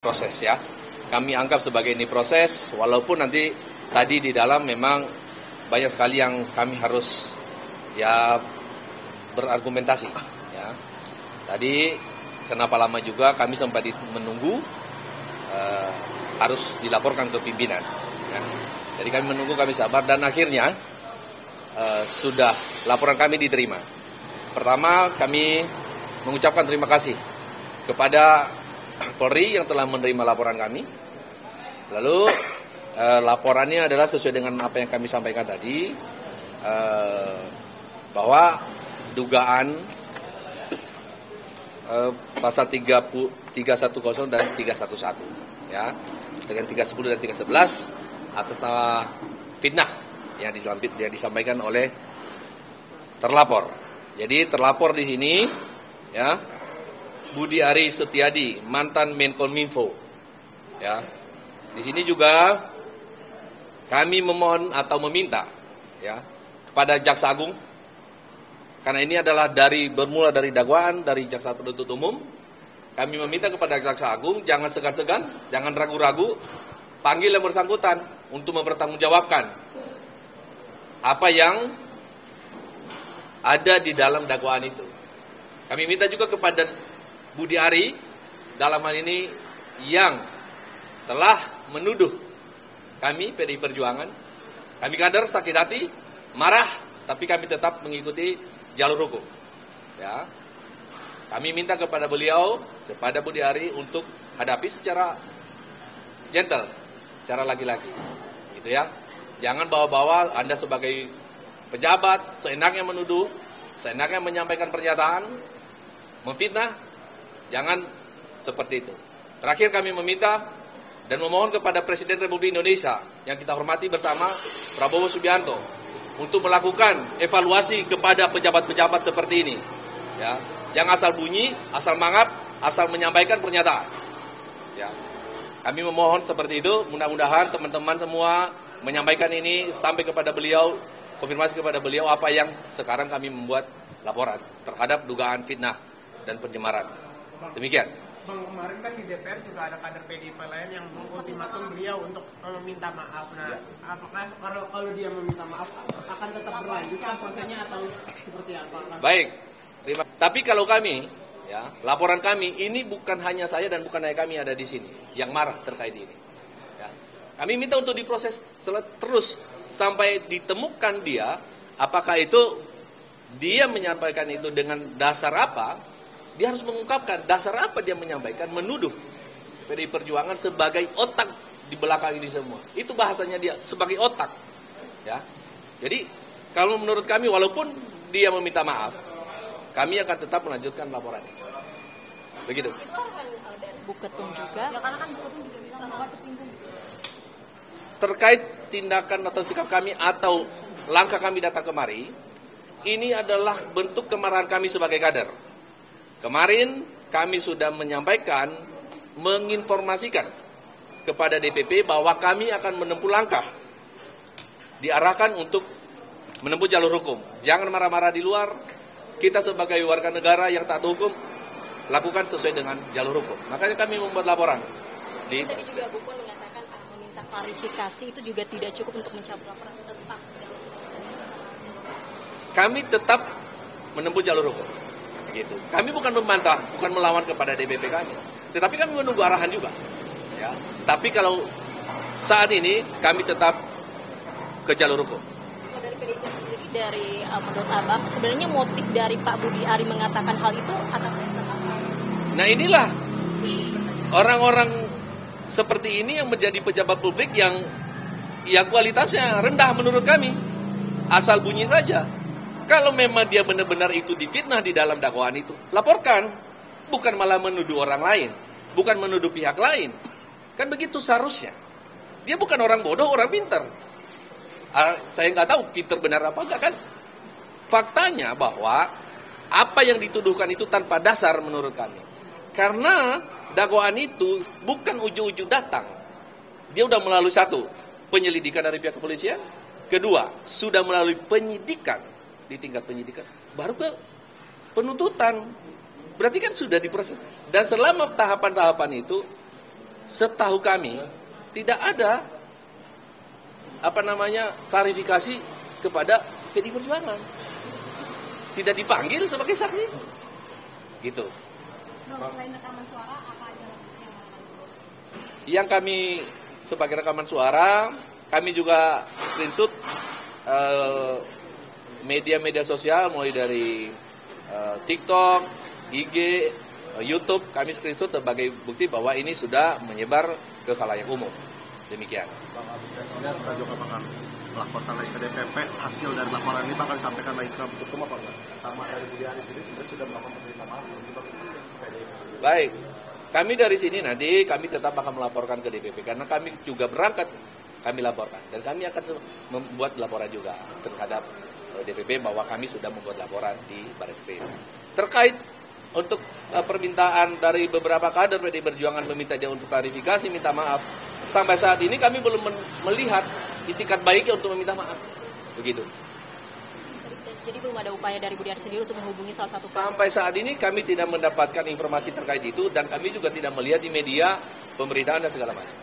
proses ya. Kami anggap sebagai ini proses, walaupun nanti tadi di dalam memang banyak sekali yang kami harus ya berargumentasi ya. Tadi kenapa lama juga kami sempat menunggu harus dilaporkan ke pimpinan ya. Jadi kami menunggu, kami sabar, dan akhirnya sudah laporan kami diterima. Pertama, kami mengucapkan terima kasih kepada Polri yang telah menerima laporan kami. Lalu laporannya adalah sesuai dengan apa yang kami sampaikan tadi, bahwa dugaan pasal 310 dan 311 ya, dengan 310 dan 311 atas nama fitnah yang disampaikan oleh terlapor. Jadi terlapor di sini ya, Budi Ari Setiadi, mantan Menkominfo. Ya. Di sini juga kami memohon atau meminta ya kepada Jaksa Agung, karena ini adalah bermula dari dakwaan dari Jaksa Penuntut Umum. Kami meminta kepada Jaksa Agung jangan segan-segan, jangan ragu-ragu, panggil yang bersangkutan untuk mempertanggungjawabkan apa yang ada di dalam dakwaan itu. Kami minta juga kepada Budi Ari dalam hal ini yang telah menuduh kami PDI Perjuangan, kami kader sakit hati, marah, tapi kami tetap mengikuti jalur hukum. Ya, kami minta kepada beliau, kepada Budi Ari untuk hadapi secara gentle, secara laki-laki, gitu ya. Jangan bawa-bawa Anda sebagai pejabat seenaknya menuduh, seenaknya menyampaikan pernyataan, memfitnah. Jangan seperti itu. Terakhir kami meminta dan memohon kepada Presiden Republik Indonesia yang kita hormati bersama, Prabowo Subianto, untuk melakukan evaluasi kepada pejabat-pejabat seperti ini. Ya, yang asal bunyi, asal mangap, asal menyampaikan pernyataan. Ya, kami memohon seperti itu. Mudah-mudahan teman-teman semua menyampaikan ini sampai kepada beliau, konfirmasi kepada beliau apa yang sekarang kami membuat laporan terhadap dugaan fitnah dan pencemaran. Demikian. Bang, kemarin kan di DPR juga ada kader PDIP lain yang mengultimatum beliau untuk meminta maaf. Nah, apakah kalau dia meminta maaf akan tetap berlanjut prosesnya atau seperti apa? Baik. Tapi kalau kami, ya, laporan kami ini bukan hanya saya dan bukan hanya kami ada di sini yang marah terkait ini. Ya. Kami minta untuk diproses terus sampai ditemukan dia, apakah itu dia menyampaikan itu dengan dasar apa. Dia harus mengungkapkan dasar apa dia menyampaikan, menuduh PDI Perjuangan sebagai otak di belakang ini semua. Itu bahasanya dia, sebagai otak. Ya. Jadi, kalau menurut kami, walaupun dia meminta maaf, kami akan tetap melanjutkan laporan. Begitu. Itu arahan dari Bu Ketum juga. Ya, karena kan Bu Ketum juga bilang bahwa tersinggung. Terkait tindakan atau sikap kami atau langkah kami datang kemari, ini adalah bentuk kemarahan kami sebagai kader. Kemarin kami sudah menyampaikan, menginformasikan kepada DPP bahwa kami akan menempuh langkah, diarahkan untuk menempuh jalur hukum. Jangan marah-marah di luar, kita sebagai warga negara yang taat hukum, lakukan sesuai dengan jalur hukum. Makanya kami membuat laporan. Tadi juga Bu Puan mengatakan meminta klarifikasi itu juga tidak cukup untuk mencabut laporan, tetap dalam proses. Kami tetap menempuh jalur hukum. Gitu. Kami bukan membantah, bukan melawan kepada DPP kami, tetapi kami menunggu arahan juga. Ya. Tapi kalau saat ini kami tetap ke jalur hukum. Dari PDIP sendiri, dari menurut Abang, sebenarnya motif dari Pak Budi Ari mengatakan hal itu atas dasar apa? Nah inilah orang-orang seperti ini yang menjadi pejabat publik yang kualitasnya rendah menurut kami, asal bunyi saja. Kalau memang dia benar-benar itu difitnah di dalam dakwaan itu, laporkan. Bukan malah menuduh orang lain, bukan menuduh pihak lain. Kan begitu seharusnya. Dia bukan orang bodoh, orang pintar. Saya nggak tahu pintar benar apa enggak kan. Faktanya bahwa apa yang dituduhkan itu tanpa dasar menurut kami. Karena dakwaan itu bukan ujuk-ujuk datang. Dia udah melalui satu, penyelidikan dari pihak kepolisian. Kedua, sudah melalui penyidikan di tingkat penyidikan, baru ke penuntutan. Berarti kan sudah diproses. Dan selama tahapan-tahapan itu setahu kami tidak ada klarifikasi kepada PDI Perjuangan. Tidak dipanggil sebagai saksi. Gitu. Selain rekaman suara, apa aja yang kami sebagai rekaman suara, kami juga screenshot media-media sosial mulai dari TikTok, IG, YouTube, kami screenshot sebagai bukti bahwa ini sudah menyebar ke khalayak umum. Demikian. Bang, habis kasusnya kita juga bakal melaporkan lagi ke DPP, hasil dari laporan ini bakal disampaikan lagi ke Ketum apa enggak? Sama dari Budi Aris ini sebenarnya sudah melakukan permintaan maaf untuk PDI. Baik, kami dari sini nanti kami tetap akan melaporkan ke DPP karena kami juga berangkat, kami laporkan dan kami akan membuat laporan juga terhadap DPP bahwa kami sudah membuat laporan di Barreskrim. Terkait untuk permintaan dari beberapa kader PDI Perjuangan meminta dia untuk klarifikasi, minta maaf. Sampai saat ini kami belum melihat itikat baiknya untuk meminta maaf. Begitu. Jadi belum ada upaya dari Budi Aris sendiri untuk menghubungi salah satu Sampai saat ini kami tidak mendapatkan informasi terkait itu dan kami juga tidak melihat di media pemberitaan dan segala macam.